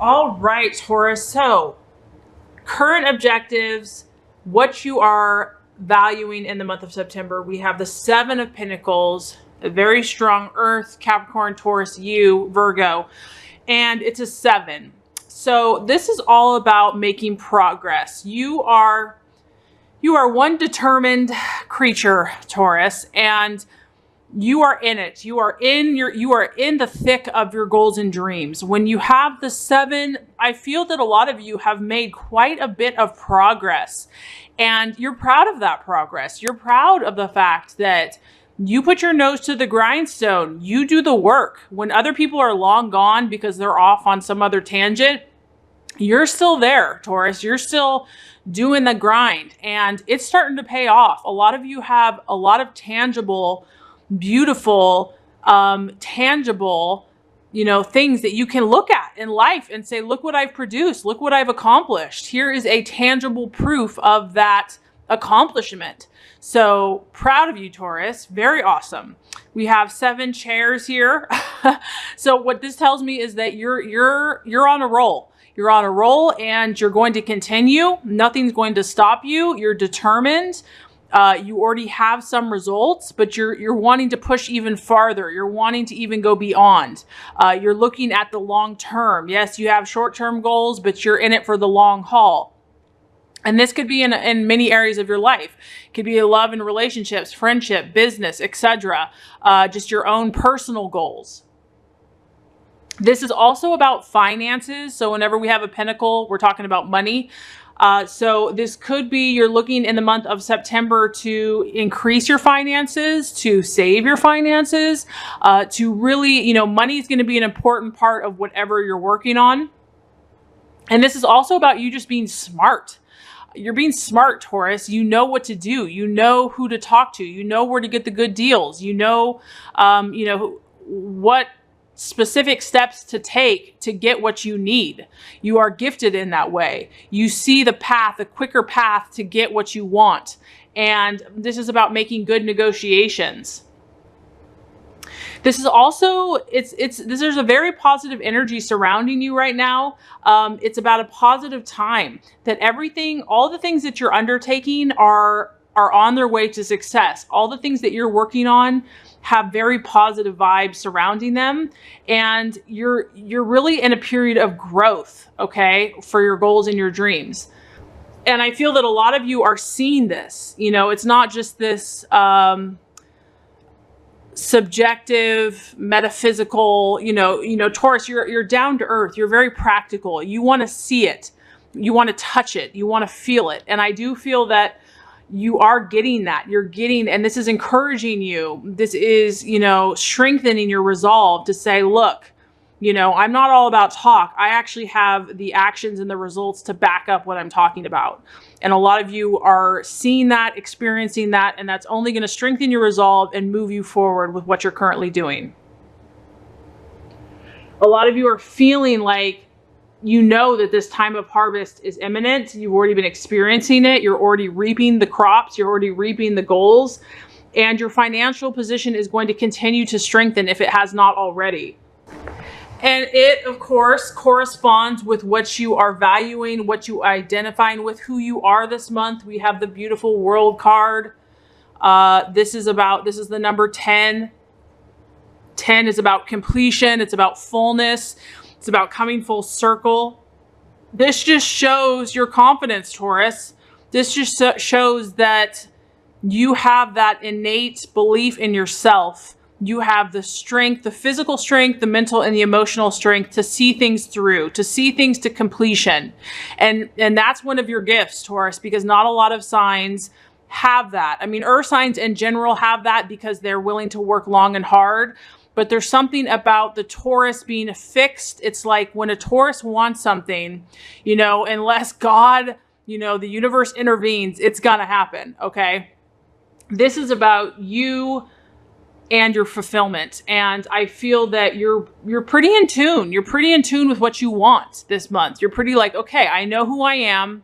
All right, Taurus. So, current objectives, what you are valuing in the month of September. We have the Seven of Pentacles, a very strong Earth, Capricorn, Taurus, you, Virgo, and it's a 7. So, this is all about making progress. You are one determined creature, Taurus, and you are in it. You are in the thick of your goals and dreams. When you have the 7, I feel that a lot of you have made quite a bit of progress, and you're proud of that progress. You're proud of the fact that you put your nose to the grindstone. You do the work. When other people are long gone because they're off on some other tangent, you're still there, Taurus. You're still doing the grind, and it's starting to pay off. A lot of you have a lot of tangible, beautiful, tangible, things that you can look at in life and say, look what I've produced. Look what I've accomplished. Here is a tangible proof of that accomplishment. So proud of you, Taurus. Very awesome. We have 7 chairs here. So what this tells me is that you're on a roll. You're on a roll and you're going to continue. Nothing's going to stop you. You're determined. You already have some results, but you're wanting to push even farther. You're wanting to even go beyond. You're looking at the long term. Yes, you have short-term goals, but you're in it for the long haul. And this could be in many areas of your life. It could be love and relationships, friendship, business, etc. Just your own personal goals. This is also about finances. So whenever we have a pentacle, we're talking about money. So this could be you're looking in the month of September to increase your finances, to save your finances, to really, money is going to be an important part of whatever you're working on. And this is also about you just being smart. You're being smart, Taurus. You know what to do. You know who to talk to. You know where to get the good deals. You know what specific steps to take to get what you need. You are gifted in that way. You see the path, a quicker path to get what you want. And this is about making good negotiations. This is also, there's a very positive energy surrounding you right now. It's about a positive time that all the things that you're undertaking are on their way to success. All the things that you're working on have very positive vibes surrounding them. And you're really in a period of growth, okay, for your goals and your dreams. And I feel that a lot of you are seeing this. It's not just this, subjective, metaphysical, Taurus, you're down to earth. You're very practical. You want to see it. You want to touch it. You want to feel it. And I do feel that you are getting that. You're getting, and this is encouraging you. This is, strengthening your resolve to say, look, I'm not all about talk. I actually have the actions and the results to back up what I'm talking about. And a lot of you are seeing that, experiencing that, and that's only going to strengthen your resolve and move you forward with what you're currently doing. A lot of you are feeling like that this time of harvest is imminent. You've already been experiencing it. You're already reaping the crops. You're already reaping the goals. And your financial position is going to continue to strengthen if it has not already. And it, of course, corresponds with what you are valuing, what you are identifying with, who you are this month. We have the beautiful World card. This is the number 10. 10 is about completion. It's about fullness. It's about coming full circle. This just shows your confidence, Taurus. This just shows that you have that innate belief in yourself. You have the strength, the physical strength, the mental and the emotional strength to see things through, to see things to completion. And that's one of your gifts, Taurus, because not a lot of signs have that. I mean, earth signs in general have that because they're willing to work long and hard. But there's something about the Taurus being fixed. It's like when a Taurus wants something, unless God, the universe intervenes, it's gonna happen, okay? This is about you and your fulfillment. And I feel that you're pretty in tune. You're pretty in tune with what you want this month. You're pretty like, okay, I know who I am.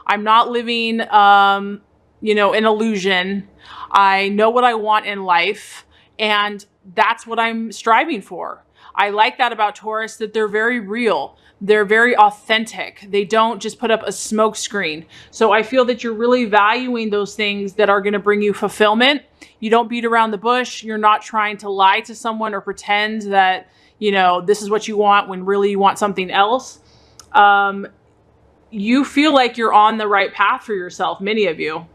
I'm not living, an illusion. I know what I want in life. And that's what I'm striving for. I like that about Taurus, that they're very real. They're very authentic. They don't just put up a smoke screen. So I feel that you're really valuing those things that are going to bring you fulfillment. You don't beat around the bush. You're not trying to lie to someone or pretend that, you know, this is what you want when really you want something else. You feel like you're on the right path for yourself, many of you,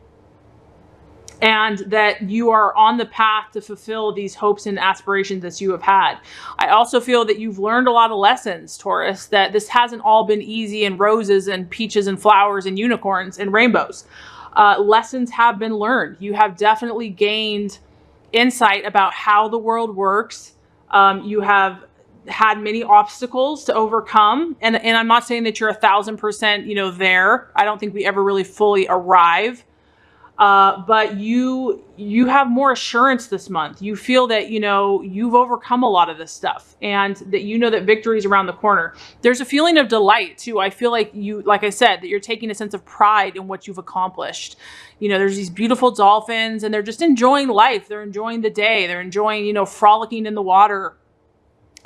and that you are on the path to fulfill these hopes and aspirations that you have had. I also feel that you've learned a lot of lessons, Taurus, that this hasn't all been easy and roses and peaches and flowers and unicorns and rainbows. Lessons have been learned. You have definitely gained insight about how the world works. You have had many obstacles to overcome. And I'm not saying that you're 1,000%, you know, there. I don't think we ever really fully arrive. But you have more assurance this month. You feel that, you know, you've overcome a lot of this stuff and that you know that victory is around the corner. There's a feeling of delight too. I feel like you, like I said, that you're taking a sense of pride in what you've accomplished. You know, there's these beautiful dolphins and they're just enjoying life. They're enjoying the day. They're enjoying, you know, frolicking in the water.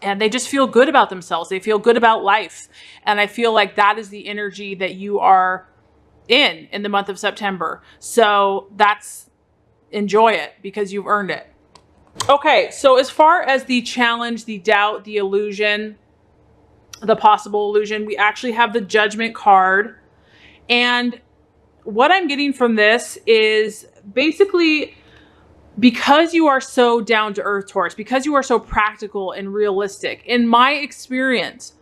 And they just feel good about themselves. They feel good about life. And I feel like that is the energy that you are in the month of September. So enjoy it because you've earned it. Okay, so as far as the challenge, the doubt, the illusion, the possible illusion, we actually have the Judgment card. And what I'm getting from this is basically, because you are so down to earth, Taurus, because you are so practical and realistic, in my experience,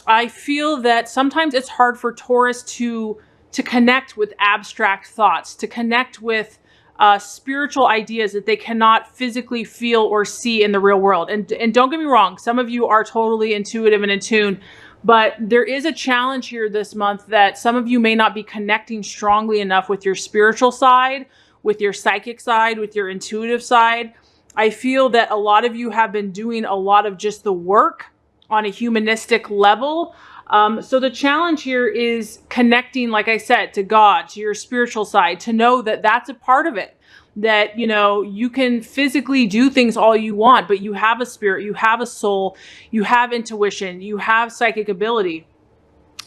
I feel that sometimes it's hard for Taurus to connect with abstract thoughts, to connect with spiritual ideas that they cannot physically feel or see in the real world. And don't get me wrong, some of you are totally intuitive and in tune, but there is a challenge here this month that some of you may not be connecting strongly enough with your spiritual side, with your psychic side, with your intuitive side. I feel that a lot of you have been doing a lot of just the work on a humanistic level. So the challenge here is connecting, like I said, to God, to your spiritual side, to know that that's a part of it. That, you know, you can physically do things all you want, but you have a spirit, you have a soul, you have intuition, you have psychic ability.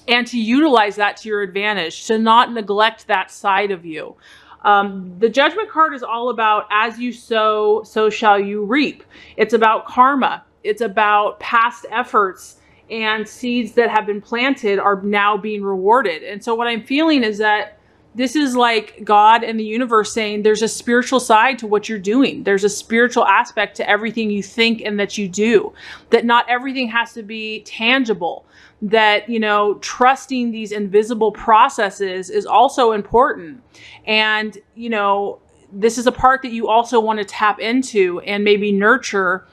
And to utilize that to your advantage, to not neglect that side of you. The Judgment card is all about as you sow, so shall you reap. It's about karma. It's about past efforts and seeds that have been planted are now being rewarded. And so what I'm feeling is that this is like God and the universe saying there's a spiritual side to what you're doing. There's a spiritual aspect to everything you think and that you do, that not everything has to be tangible, that, you know, trusting these invisible processes is also important. And, you know, this is a part that you also want to tap into and maybe nurture.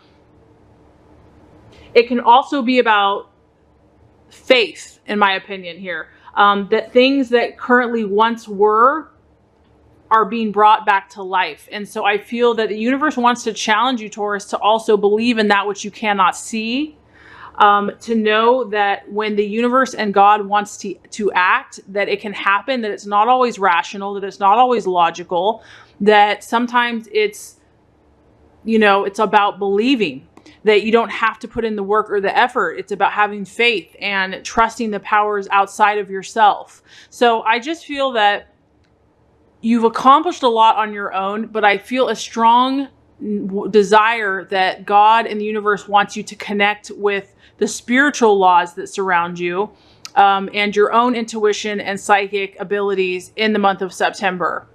It can also be about faith, in my opinion here, that things that currently once were are being brought back to life. And so I feel that the universe wants to challenge you, Taurus, to also believe in that which you cannot see, to know that when the universe and God wants to act, that it can happen, that it's not always rational, that it's not always logical, that sometimes it's, you know, it's about believing, that you don't have to put in the work or the effort. It's about having faith and trusting the powers outside of yourself. So I just feel that you've accomplished a lot on your own, but I feel a strong desire that God and the universe wants you to connect with the spiritual laws that surround you, and your own intuition and psychic abilities in the month of September.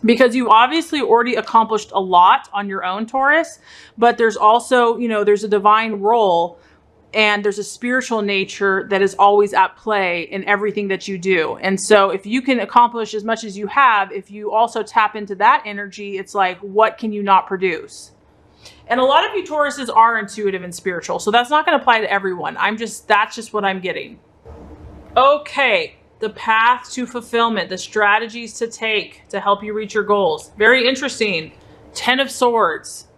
Because you've obviously already accomplished a lot on your own, Taurus, but there's also, you know, there's a divine role and there's a spiritual nature that is always at play in everything that you do. And so if you can accomplish as much as you have, if you also tap into that energy, it's like, what can you not produce? And a lot of you Tauruses are intuitive and spiritual, so that's not going to apply to everyone. That's just what I'm getting. Okay. The path to fulfillment, the strategies to take to help you reach your goals. Very interesting. 10 of Swords.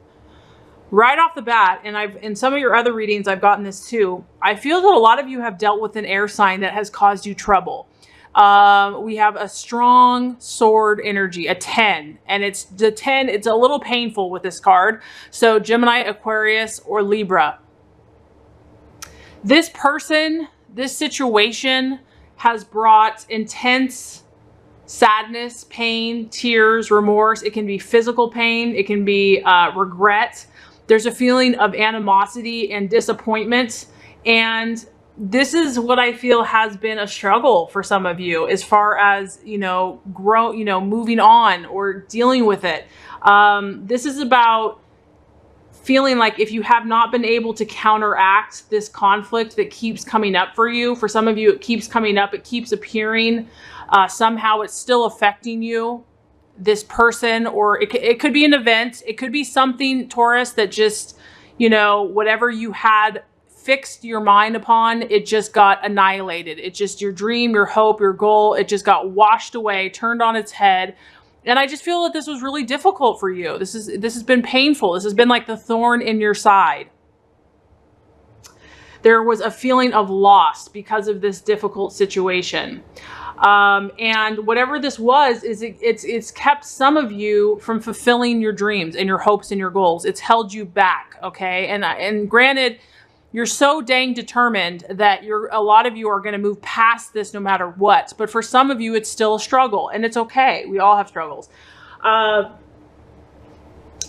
Right off the bat, and in some of your other readings, I've gotten this too. I feel that a lot of you have dealt with an air sign that has caused you trouble. We have a strong sword energy, a 10, and it's the 10. It's a little painful with this card. So Gemini, Aquarius, or Libra. This person, this situation has brought intense sadness, pain, tears, remorse. It can be physical pain. It can be regret. There's a feeling of animosity and disappointment. And this is what I feel has been a struggle for some of you as far as, moving on or dealing with it. This is about feeling like if you have not been able to counteract this conflict that keeps coming up for you, for some of you, it keeps coming up, it keeps appearing, somehow it's still affecting you, this person, or it could be an event. It could be something, Taurus, that just, whatever you had fixed your mind upon, it just got annihilated. It just, your dream, your hope, your goal, it just got washed away, turned on its head. And I just feel that this was really difficult for you. This has been painful. This has been like the thorn in your side. There was a feeling of loss because of this difficult situation. And whatever this was, it's kept some of you from fulfilling your dreams and your hopes and your goals. It's held you back, okay? And granted, you're so dang determined that a lot of you are going to move past this no matter what. But for some of you, it's still a struggle, and it's okay. We all have struggles.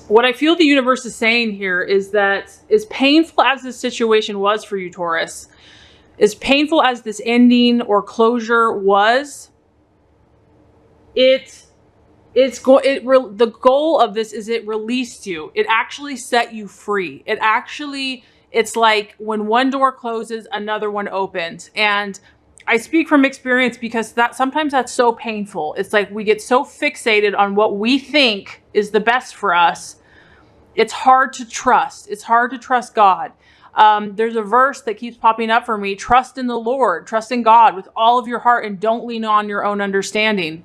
What I feel the universe is saying here is that as painful as this situation was for you, Taurus, as painful as this ending or closure was, the goal of this is it released you. It actually set you free. It's like when one door closes, another one opens. And I speak from experience because sometimes that's so painful. It's like we get so fixated on what we think is the best for us. It's hard to trust. It's hard to trust God. There's a verse that keeps popping up for me. Trust in the Lord, trust in God with all of your heart, and don't lean on your own understanding.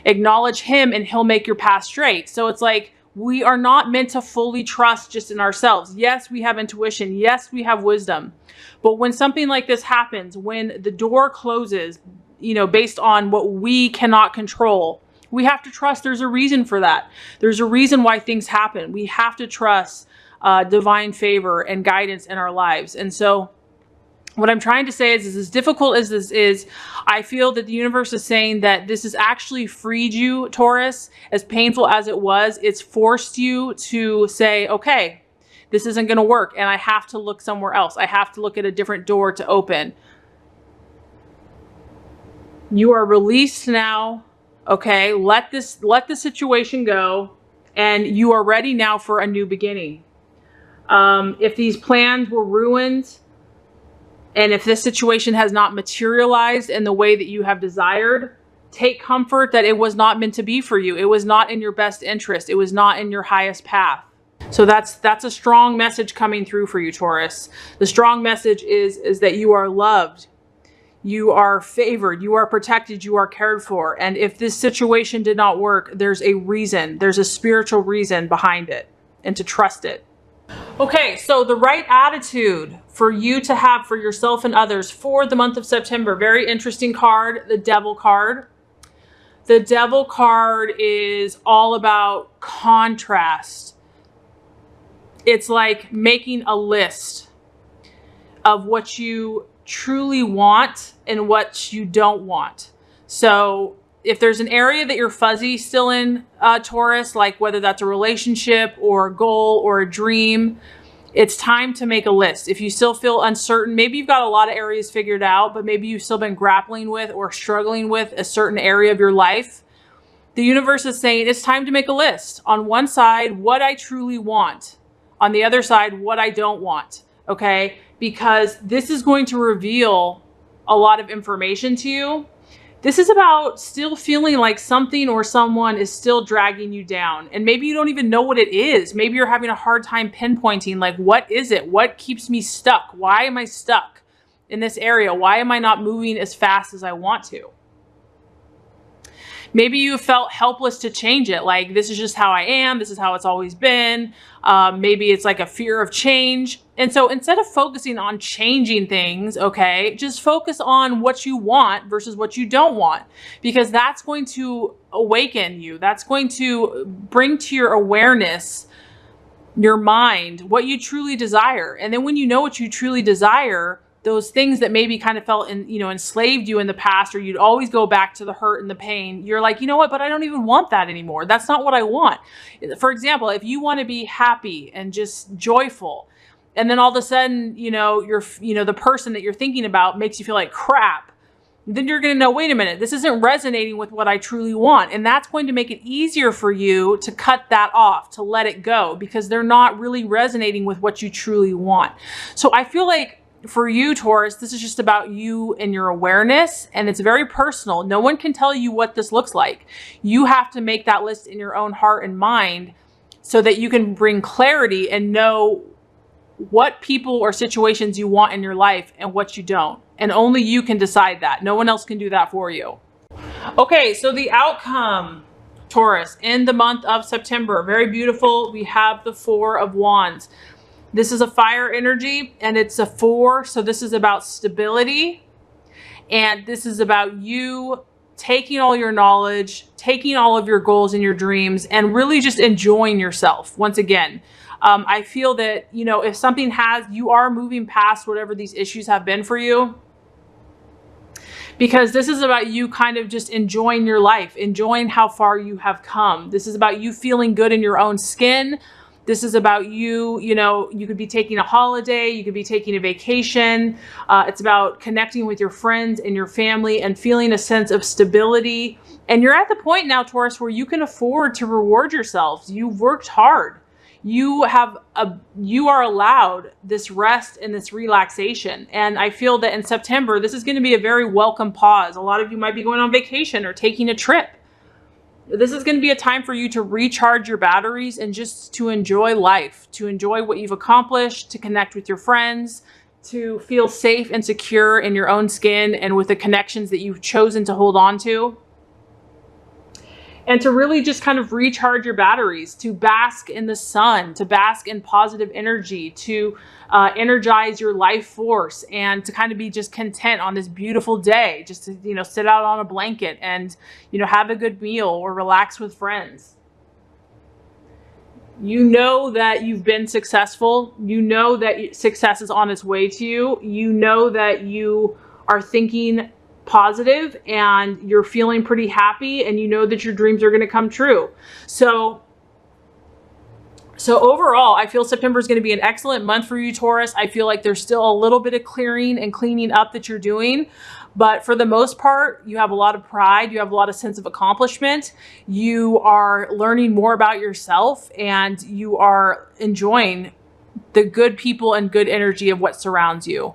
Acknowledge him and he'll make your path straight. So it's like, we are not meant to fully trust just in ourselves. Yes, we have intuition. Yes, we have wisdom. But when something like this happens, when the door closes, based on what we cannot control, we have to trust there's a reason for that. There's a reason why things happen. We have to trust divine favor and guidance in our lives. And so what I'm trying to say is as difficult as this is, I feel that the universe is saying that this has actually freed you, Taurus. As painful as it was, it's forced you to say, okay, this isn't going to work, and I have to look somewhere else. I have to look at a different door to open. You are released now, okay? Let the situation go, and you are ready now for a new beginning. If these plans were ruined, and if this situation has not materialized in the way that you have desired, take comfort that it was not meant to be for you. It was not in your best interest. It was not in your highest path. So that's a strong message coming through for you, Taurus. The strong message is that you are loved. You are favored. You are protected. You are cared for. And if this situation did not work, there's a reason. There's a spiritual reason behind it, and to trust it. Okay, so the right attitude for you to have for yourself and others for the month of September. Very interesting card, the Devil card. The Devil card is all about contrast. It's like making a list of what you truly want and what you don't want. So if there's an area that you're fuzzy still in, Taurus, like whether that's a relationship or a goal or a dream, it's time to make a list. If you still feel uncertain, maybe you've got a lot of areas figured out, but maybe you've still been grappling with or struggling with a certain area of your life. The universe is saying it's time to make a list. On one side, what I truly want. On the other side, what I don't want. Okay? Because this is going to reveal a lot of information to you. This is about still feeling like something or someone is still dragging you down. And maybe you don't even know what it is. Maybe you're having a hard time pinpointing, like, what is it? What keeps me stuck? Why am I stuck in this area? Why am I not moving as fast as I want to? Maybe you felt helpless to change it. Like, this is just how I am. This is how it's always been. Maybe it's like a fear of change. And so instead of focusing on changing things, okay, just focus on what you want versus what you don't want, because that's going to awaken you. That's going to bring to your awareness, your mind, what you truly desire. And then when you know what you truly desire, those things that maybe kind of felt enslaved you in the past, or you'd always go back to the hurt and the pain. You're like, you know what, but I don't even want that anymore. That's not what I want. For example, if you want to be happy and just joyful, and then all of a sudden, the person that you're thinking about makes you feel like crap, then you're going to know, wait a minute, this isn't resonating with what I truly want. And that's going to make it easier for you to cut that off, to let it go, because they're not really resonating with what you truly want. So I feel like for you, Taurus, this is just about you and your awareness, and it's very personal. No one can tell you what this looks like. You have to make that list in your own heart and mind so that you can bring clarity and know what people or situations you want in your life and what you don't. And only you can decide that. No one else can do that for you. Okay, so the outcome, Taurus, in the month of September, very beautiful. We have the 4 of Wands. This is a fire energy, and it's a 4. So this is about stability. And this is about you taking all your knowledge, taking all of your goals and your dreams, and really just enjoying yourself. Once again, I feel that, if something you are moving past whatever these issues have been for you, because this is about you kind of just enjoying your life, enjoying how far you have come. This is about you feeling good in your own skin. This is about you, you could be taking a holiday, you could be taking a vacation. It's about connecting with your friends and your family and feeling a sense of stability. And you're at the point now, Taurus, where you can afford to reward yourselves. You've worked hard. You are allowed this rest and this relaxation. And I feel that in September, this is going to be a very welcome pause. A lot of you might be going on vacation or taking a trip. This is going to be a time for you to recharge your batteries and just to enjoy life, to enjoy what you've accomplished, to connect with your friends, to feel safe and secure in your own skin and with the connections that you've chosen to hold on to. And to really just kind of recharge your batteries, to bask in the sun, to bask in positive energy, to energize your life force, and to kind of be just content on this beautiful day, just to, sit out on a blanket and, have a good meal or relax with friends. You know that you've been successful. You know that success is on its way to you. You know that you are thinking positive and you're feeling pretty happy, and you know that your dreams are going to come true. So overall, I feel September is going to be an excellent month for you, Taurus. I feel like there's still a little bit of clearing and cleaning up that you're doing, but for the most part, you have a lot of pride. You have a lot of sense of accomplishment. You are learning more about yourself, and you are enjoying the good people and good energy of what surrounds you.